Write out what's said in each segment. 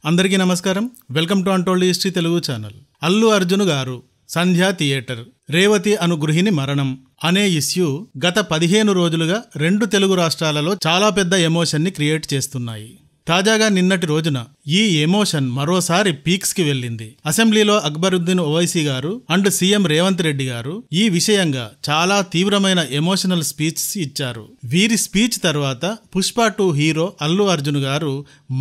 అందరికీ నమస్కారం. Welcome to untold history Telugu channel. Allu Arjun గారు సంధ్యా థియేటర్, రేవతి అను గృహిణి మరణం అనే ఇష్యూ గత 15 రోజులుగా 2 తెలుగు రాష్ట్రాలలో చాలా పెద్ద ఎమోషన్ని క్రియేట్ చేస్తున్నాయి. తాజాగా నిన్నటి రోజున ఈ ఎమోషన్ మరోసారి పీక్స్ కి వెళ్ళింది. అసెంబ్లీలో అక్బరుద్దీన్ ఓవైసీ గారు అండ్ సీఎం రేవంత్ రెడ్డి గారు ఈ విషయంగా చాలా తీవ్రమైన ఎమోషనల్ స్పీచ్ ఇచ్చారు. వీరి స్పీచ్ తర్వాత పుష్ప 2 హీరో అల్లు అర్జున్ గారు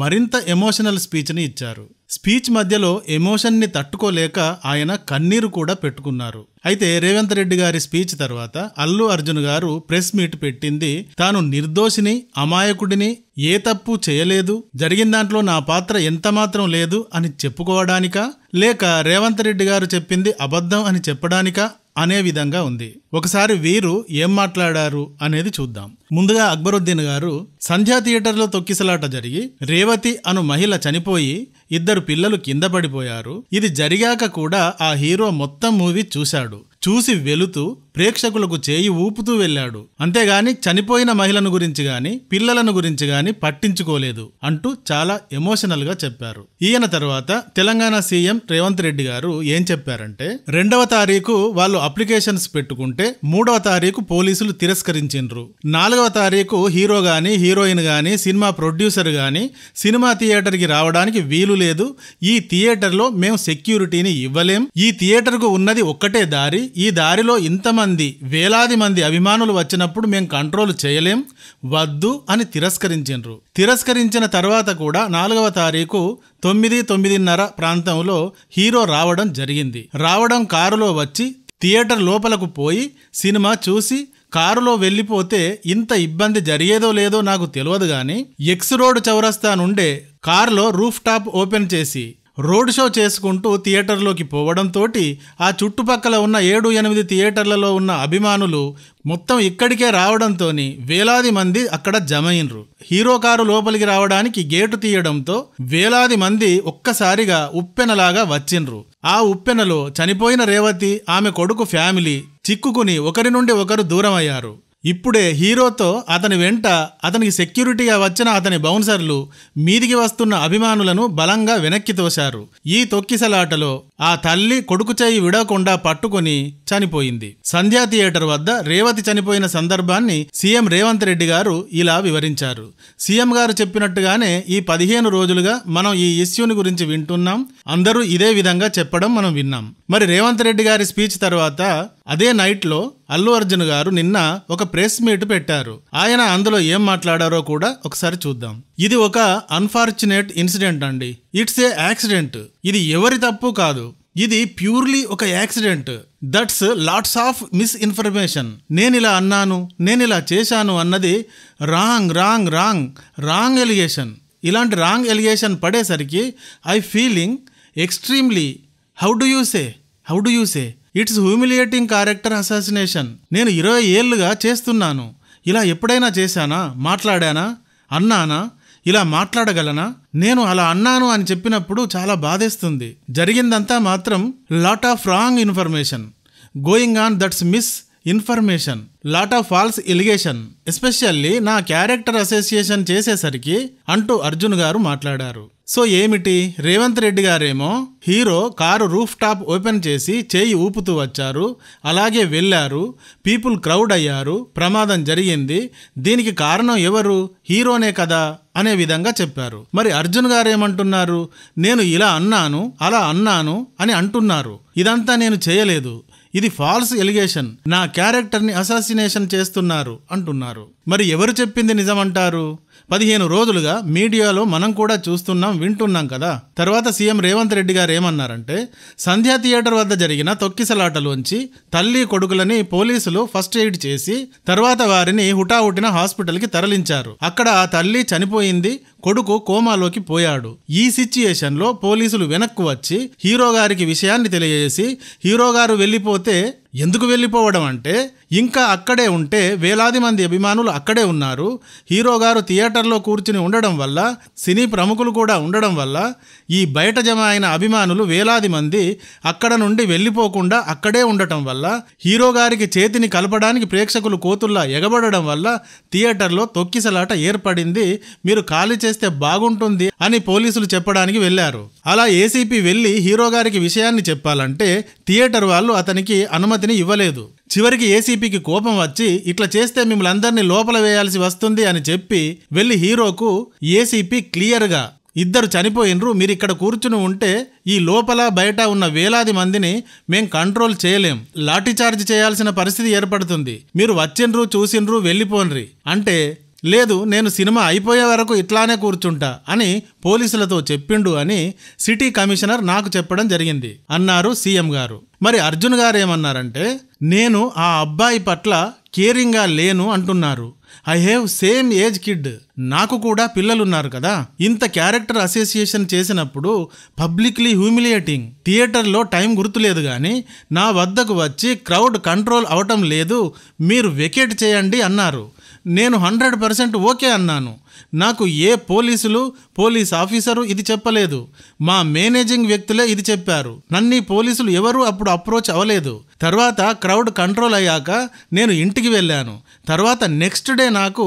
మరింత ఎమోషనల్ స్పీచ్ ని ఇచ్చారు. స్పీచ్ మధ్యలో ఎమోషన్ ని తట్టుకోలేక ఆయన కన్నీరు కూడా పెట్టుకున్నారు. అయితే రేవంత్ రెడ్డి గారి స్పీచ్ తర్వాత అల్లు అర్జున్ గారు ప్రెస్ మీట్ పెట్టింది తాను నిర్దోషిని, అమాయకుడిని, ఏ తప్పు చేయలేదు, జరిగిన దాంట్లో నా పాత్ర ఎంతమాత్రం లేదు అని చెప్పుకోవడానికా, లేక రేవంత్ రెడ్డి గారు చెప్పింది అబద్ధం అని చెప్పడానికా అనే విధంగా ఉంది. ఒకసారి వీరు ఏం మాట్లాడారు అనేది చూద్దాం. ముందుగా అక్బరుద్దీన్ గారు సంధ్యా థియేటర్లో తొక్కిసలాట జరిగి రేవతి అను మహిళ చనిపోయి 2 పిల్లలు కింద పడిపోయారు. ఇది జరిగాక కూడా ఆ హీరో మొత్తం మూవీ చూశాడు. చూసి వెళుతూ ప్రేక్షకులకు చేయి ఊపుతూ వెళ్ళాడు. అంతేగాని చనిపోయిన మహిళను గురించి గాని పిల్లలను గురించి గాని పట్టించుకోలేదు అంటూ చాలా ఎమోషనల్ గా చెప్పారు. ఈయన తర్వాత తెలంగాణ సీఎం రేవంత్ రెడ్డి గారు ఏం చెప్పారంటే, 2వ తారీఖు వాళ్ళు అప్లికేషన్స్ పెట్టుకుంటే 3వ తారీఖు పోలీసులు తిరస్కరించిండ్రు. 4వ తారీఖు హీరో గాని హీరోయిన్ గాని సినిమా ప్రొడ్యూసర్ గాని సినిమా థియేటర్ కి రావడానికి వీలు లేదు. ఈ థియేటర్ లో మేము సెక్యూరిటీని ఇవ్వలేం. ఈ థియేటర్ కు ఉన్నది ఒక్కటే దారి. ఈ దారిలో ఇంతమంది వేలాది మంది అభిమానులు వచ్చినప్పుడు మేం కంట్రోల్ చేయలేం, వద్దు అని తిరస్కరించిండ్రు. తిరస్కరించిన తర్వాత కూడా 4వ తారీఖు 9-9:30 ప్రాంతంలో హీరో రావడం జరిగింది. రావడం కారులో వచ్చి థియేటర్ లోపలకు పోయి సినిమా చూసి కారులో వెళ్ళిపోతే ఇంత ఇబ్బంది జరిగేదో లేదో నాకు తెలియదు గాని, ఎక్స్ రోడ్ చౌరస్తా నుండే కారులో రూఫ్ టాప్ ఓపెన్ చేసి రోడ్ షో చేసుకుంటూ థియేటర్లోకి పోవడంతోటి ఆ చుట్టుపక్కల ఉన్న 7-8 థియేటర్లలో ఉన్న అభిమానులు మొత్తం ఇక్కడికే రావడంతోని వేలాది మంది అక్కడ జమైన్రు. హీరో కారు లోపలికి రావడానికి గేటు తీయడంతో వేలాది మంది ఒక్కసారిగా ఉప్పెనలాగా వచ్చిండ్రు. ఆ ఉప్పెనలో చనిపోయిన రేవతి, ఆమె కొడుకు ఫ్యామిలీ చిక్కుకుని ఒకరి నుండి ఒకరు దూరం అయ్యారు. ఇప్పుడే హీరోతో అతని వెంట అతనికి సెక్యూరిటీగా వచ్చిన అతని బౌన్సర్లు మీదికి వస్తున్న అభిమానులను బలంగా వెనక్కి తోశారు. ఈ తొక్కిసలాటలో ఆ తల్లి కొడుకు చేయి విడకుండా పట్టుకుని చనిపోయింది. సంధ్యా థియేటర్ వద్ద రేవతి చనిపోయిన సందర్భాన్ని సీఎం రేవంత్ రెడ్డి గారు ఇలా వివరించారు. సీఎం గారు చెప్పినట్టుగానే ఈ 15 రోజులుగా మనం ఈ ఇష్యూని గురించి వింటున్నాం. అందరూ ఇదే విధంగా చెప్పడం మనం విన్నాం. మరి రేవంత్ రెడ్డి గారి స్పీచ్ తర్వాత అదే నైట్ లో అల్లు అర్జున్ గారు నిన్న ఒక ప్రెస్ మీట్ పెట్టారు. ఆయన అందులో ఏం మాట్లాడారో కూడా ఒకసారి చూద్దాం. ఇది ఒక అన్ఫార్చునేట్ ఇన్సిడెంట్ అండి. It's a accident. ఇది ఎవరి తప్పు కాదు. ఇది ప్యూర్లీ ఒక accident. That's lots of misinformation. నేనిలా అన్నాను, నేనిలా చేశాను అన్నది రాంగ్ ఎలిగేషన్. ఇలాంటి రాంగ్ ఎలిగేషన్ పడేసరికి I feeling extremely how do you say it's humiliating character assassination. నేను 20 ఏళ్లుగా చేస్తున్నాను. ఇలా ఎప్పుడైనా చేశానా, మాట్లాడానా, అన్నానా, ఇలా మాట్లాడగలనా? నేను అలా అన్నాను అని చెప్పినప్పుడు చాలా బాధేస్తుంది. జరిగిందంతా మాత్రం lot of wrong information going on. That's miss information, lot of false allegation, especially నా క్యారెక్టర్ అసోసియేషన్ చేసేసరికి అంటూ అర్జున్ గారు మాట్లాడారు. సో ఏమిటి, రేవంత్ రెడ్డి గారేమో hero car roof top open చేసి చేయి ఊపుతూ వచ్చారు, అలాగే వెళ్ళారు, పీపుల్ క్రౌడ్ అయ్యారు, ప్రమాదం జరిగింది, దీనికి కారణం ఎవరు, హీరోనే కదా అనే విధంగా చెప్పారు. మరి అర్జున్ గారేమంటున్నారు, నేను ఇలా అన్నాను, అలా అన్నాను అని అంటున్నారు. ఇదంతా నేను చేయలేదు, ఇది ఫాల్స్ ఎలిగేషన్, నా క్యారెక్టర్ని అసాసినేషన్ చేస్తున్నారు అంటున్నారు. మరి ఎవరు చెప్పింది నిజమంటారు? 15 రోజులుగా మీడియాలో మనం కూడా చూస్తున్నాం, వింటున్నాం కదా. తర్వాత సీఎం రేవంత్ రెడ్డి గారు ఏమన్నారంటే, సంధ్యా థియేటర్ వద్ద జరిగిన తొక్కిసలాటలోంచి తల్లి కొడుకులని పోలీసులు ఫస్ట్ ఎయిడ్ చేసి తర్వాత వారిని హుటాహుటిన హాస్పిటల్కి తరలించారు. అక్కడ ఆ తల్లి చనిపోయింది, కొడుకు కోమాలోకి పోయాడు. ఈ సిచ్యుయేషన్ లో పోలీసులు వెనక్కు వచ్చి హీరో గారికి విషయాన్ని తెలియజేసి, హీరో గారు వెళ్ళిపోతే ఎందుకు వెళ్ళిపోవడం అంటే ఇంకా అక్కడే ఉంటే వేలాది మంది అభిమానులు అక్కడే ఉన్నారు. హీరో గారు థియేటర్లో కూర్చుని ఉండడం వల్ల, సినీ ప్రముఖులు కూడా ఉండడం వల్ల ఈ బయట జమ అయిన అభిమానులు వేలాది మంది అక్కడ నుండి వెళ్ళిపోకుండా అక్కడే ఉండటం వల్ల, హీరో గారికి చేతిని కలపడానికి ప్రేక్షకులు కోతుల్లా ఎగబడడం వల్ల థియేటర్లో తొక్కిసలాట ఏర్పడింది. మీరు ఖాళీ చేస్తే బాగుంటుంది అని పోలీసులు చెప్పడానికి వెళ్లారు. అలా ఏసీపీ వెళ్లి హీరో గారికి విషయాన్ని చెప్పాలంటే థియేటర్ వాళ్ళు అతనికి అనుమతిని ఇవ్వలేదు. చివరికి ఏసీపీకి కోపం వచ్చి ఇట్లా చేస్తే మిమ్మల్ని అందరినీ లోపల వేయాల్సి వస్తుంది అని చెప్పి వెళ్లి హీరోకు ఏసీపీ క్లియర్గా, ఇద్దరు చనిపోయినరు, మీరు ఇక్కడ కూర్చుని ఉంటే ఈ లోపల బయట ఉన్న వేలాది మందిని మేం కంట్రోల్ చేయలేం, లాఠీచార్జ్ చేయాల్సిన పరిస్థితి ఏర్పడుతుంది, మీరు వచ్చిండ్రు చూసిండ్రు వెళ్ళిపోన్రి అంటే, లేదు నేను సినిమా అయిపోయే వరకు ఇట్లానే కూర్చుంటా అని పోలీసులతో చెప్పిండు అని సిటీ కమిషనర్ నాకు చెప్పడం జరిగింది అన్నారు సీఎం గారు. మరి అర్జున్ గారు ఏమన్నారంటే, నేను ఆ అబ్బాయి పట్ల కేరింగ్గా లేను అంటున్నారు. I have same age kid, నాకు కూడా పిల్లలున్నారు కదా. ఇంత క్యారెక్టర్ అసోసియేషన్ చేసినప్పుడు పబ్లిక్లీ హ్యూమిలియేటింగ్. థియేటర్లో టైం గుర్తులేదు కానీ నా వద్దకు వచ్చి క్రౌడ్ కంట్రోల్ అవటం లేదు, మీరు వెకేట్ చేయండి అన్నారు. నేను 100% ఓకే అన్నాను. నాకు ఏ పోలీస్ ఆఫీసరు ఇది చెప్పలేదు, మా మేనేజింగ్ వ్యక్తులే ఇది చెప్పారు. నన్ను పోలీసులు ఎవరూ అప్పుడు అప్రోచ్ అవ్వలేదు. తర్వాత క్రౌడ్ కంట్రోల్ అయ్యాక నేను ఇంటికి వెళ్ళాను. తర్వాత నెక్స్ట్ డే నాకు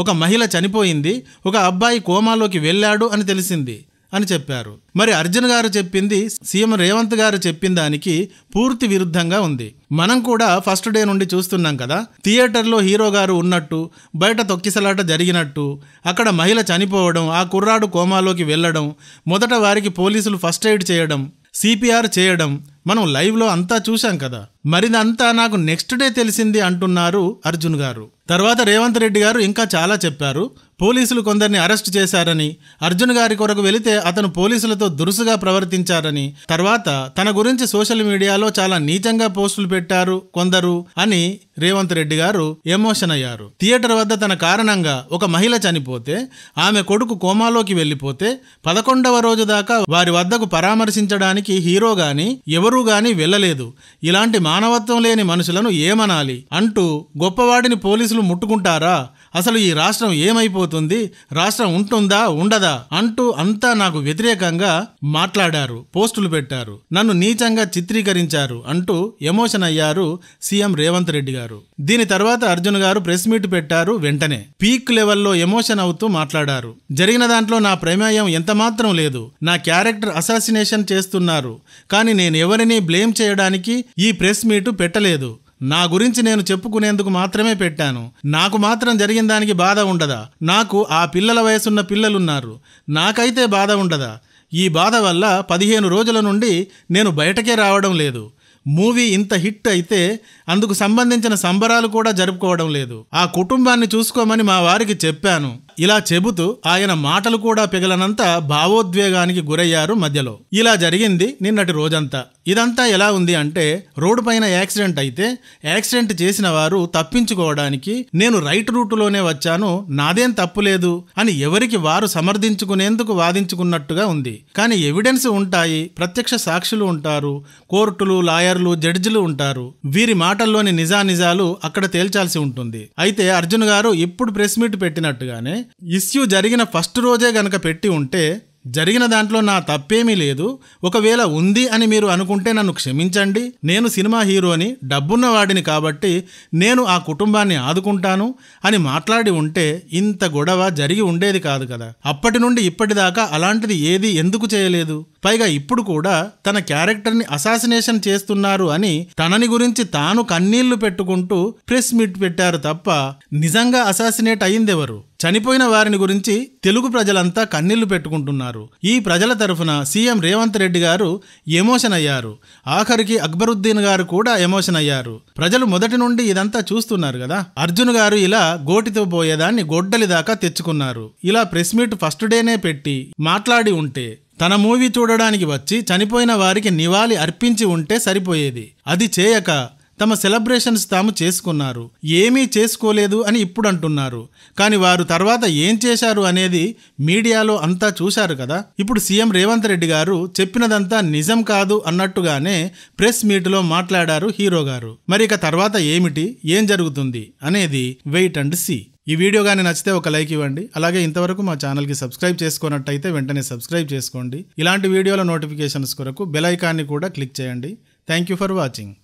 ఒక మహిళ చనిపోయింది, ఒక అబ్బాయి కోమాలోకి వెళ్ళాడు అని తెలిసింది అని చెప్పారు. మరి అర్జున్ గారు చెప్పింది సీఎం రేవంత్ గారు చెప్పిన దానికి పూర్తి విరుద్ధంగా ఉంది. మనం కూడా ఫస్ట్ డే నుండి చూస్తున్నాం కదా, థియేటర్లో హీరో గారు ఉన్నట్టు, బయట తొక్కిసలాట జరిగినట్టు, అక్కడ మహిళ చనిపోవడం, ఆ కుర్రాడు కోమాలోకి వెళ్ళడం, మొదట వారికి పోలీసులు ఫస్ట్ ఎయిడ్ చేయడం, సిపిఆర్ చేయడం మనం లైవ్లో అంతా చూశాం కదా. మరిదంతా నాకు నెక్స్ట్ డే తెలిసింది అంటున్నారు అర్జున్ గారు. తర్వాత రేవంత్ రెడ్డి గారు ఇంకా చాలా చెప్పారు. పోలీసులు కొందరిని అరెస్ట్ చేశారని, అర్జున్ గారి కొరకు వెళితే అతను పోలీసులతో దురుసుగా ప్రవర్తించారని, తర్వాత తన గురించి సోషల్ మీడియాలో చాలా నీచంగా పోస్టులు పెట్టారు కొందరు అని రేవంత్ రెడ్డి గారు ఎమోషన్ అయ్యారు. థియేటర్ వద్ద తన కారణంగా ఒక మహిళ చనిపోతే, ఆమె కొడుకు కోమాలోకి వెళ్ళిపోతే 11వ రోజు దాకా వారి వద్దకు పరామర్శించడానికి హీరో గాని ఎవరూ గాని వెళ్ళలేదు. ఇలాంటి మానవత్వం లేని మనుషులను ఏమనాలి అంటూ గొప్పవాడిని పోలీసులు ముట్టుకుంటారా, అసలు ఈ రాష్ట్రం ఏమైపోతుంది, రాష్ట్రం ఉంటుందా ఉండదా అంటూ అంతా నాకు వ్యతిరేకంగా మాట్లాడారు, పోస్టులు పెట్టారు, నన్ను నీచంగా చిత్రీకరించారు అంటూ ఎమోషన్ అయ్యారు సీఎం రేవంత్ రెడ్డి గారు. దీని తర్వాత అర్జున్ గారు ప్రెస్ మీట్ పెట్టారు. వెంటనే పీక్ లెవెల్లో ఎమోషన్ అవుతూ మాట్లాడారు. జరిగిన దాంట్లో నా ప్రమేయం ఎంతమాత్రం లేదు, నా క్యారెక్టర్ అసాసినేషన్ చేస్తున్నారు, కానీ నేను ఎవరిని బ్లేమ్ చేయడానికి ఈ ప్రెస్ మీట్ పెట్టలేదు. నా గురించి నేను చెప్పుకునేందుకు మాత్రమే పెట్టాను. నాకు మాత్రం జరిగిన దానికి బాధ ఉండదా? నాకు ఆ పిల్లల వయసున్న పిల్లలున్నారు, నాకైతే బాధ ఉండదా? ఈ బాధ వల్ల 15 రోజుల నుండి నేను బయటకే రావడం లేదు. మూవీ ఇంత హిట్ అయితే అందుకు సంబంధించిన సంబరాలు కూడా జరుపుకోవడం లేదు. ఆ కుటుంబాన్ని చూసుకోమని మా వారికి చెప్పాను. ఇలా చెబుతూ ఆయన మాటలు కూడా పిగలనంత భావోద్వేగానికి గురయ్యారు మధ్యలో. ఇలా జరిగింది నిన్నటి రోజంతా. ఇదంతా ఎలా ఉంది అంటే, రోడ్డు పైన యాక్సిడెంట్ అయితే యాక్సిడెంట్ చేసిన వారు తప్పించుకోవడానికి నేను రైట్ రూటులోనే వచ్చాను, నాదేం తప్పులేదు అని ఎవరికి వారు సమర్థించుకునేందుకు వాదించుకున్నట్టుగా ఉంది. కానీ ఎవిడెన్స్ ఉంటాయి, ప్రత్యక్ష సాక్షులు ఉంటారు, కోర్టులు, లాయర్లు, జడ్జిలు ఉంటారు. వీరి మాటల్లోని నిజానిజాలు అక్కడ తేల్చాల్సి ఉంటుంది. అయితే అర్జున్ గారు ఇప్పుడు ప్రెస్ మీట్ పెట్టినట్టుగానే ఇష్యూ జరిగిన ఫస్ట్ రోజే గనక పెట్టి ఉంటే, జరిగిన దాంట్లో నా తప్పేమీ లేదు, ఒకవేళ ఉంది అని మీరు అనుకుంటే నన్ను క్షమించండి, నేను సినిమా హీరోని, డబ్బున్న వాడిని కాబట్టి నేను ఆ కుటుంబాన్ని ఆదుకుంటాను అని మాట్లాడి ఉంటే ఇంత గొడవ జరిగి ఉండేది కాదు కదా. అప్పటి నుండి ఇప్పటిదాకా అలాంటిది ఏది ఎందుకు చేయలేదు? పైగా ఇప్పుడు కూడా తన క్యారెక్టర్ని అసాసినేషన్ చేస్తున్నారు అని తనని గురించి తాను కన్నీళ్లు పెట్టుకుంటూ ప్రెస్ మీట్ పెట్టారు తప్ప నిజంగా అసాసినేట్ అయ్యిందెవరు? చనిపోయిన వారిని గురించి తెలుగు ప్రజలంతా కన్నీళ్లు పెట్టుకుంటున్నారు. ఈ ప్రజల తరఫున సీఎం రేవంత్ రెడ్డి గారు ఎమోషన్ అయ్యారు. ఆఖరికి అక్బరుద్దీన్ గారు కూడా ఎమోషన్ అయ్యారు. ప్రజలు మొదటి నుండి ఇదంతా చూస్తున్నారు కదా. అర్జున్ గారు ఇలా గోటితో పోయేదాన్ని గొడ్డలి దాకా తెచ్చుకున్నారు. ఇలా ప్రెస్ మీట్ ఫస్ట్ డేనే పెట్టి మాట్లాడి ఉంటే, తన మూవీ చూడడానికి వచ్చి చనిపోయిన వారికి నివాళి అర్పించి ఉంటే సరిపోయేది. అది చేయక తమ సెలబ్రేషన్స్ తాము చేసుకున్నారు, ఏమీ చేసుకోలేదు అని ఇప్పుడు అంటున్నారు. కానీ వారు తర్వాత ఏం చేశారు అనేది మీడియాలో అంతా చూశారు కదా. ఇప్పుడు సీఎం రేవంత్ రెడ్డి గారు చెప్పినదంతా నిజం కాదు అన్నట్టుగానే ప్రెస్ మీట్లో మాట్లాడారు హీరో గారు. మరి ఇక తర్వాత ఏమిటి, ఏం జరుగుతుంది అనేది వెయిట్ అండ్ సీ. ఈ వీడియో కానీ నచ్చితే ఒక లైక్ ఇవ్వండి. అలాగే ఇంతవరకు మా ఛానల్కి సబ్స్క్రైబ్ చేసుకున్నట్టయితే వెంటనే సబ్స్క్రైబ్ చేసుకోండి. ఇలాంటి వీడియోల నోటిఫికేషన్స్ కొరకు బెల్ ఐకాన్ని కూడా క్లిక్ చేయండి. Thank you for watching.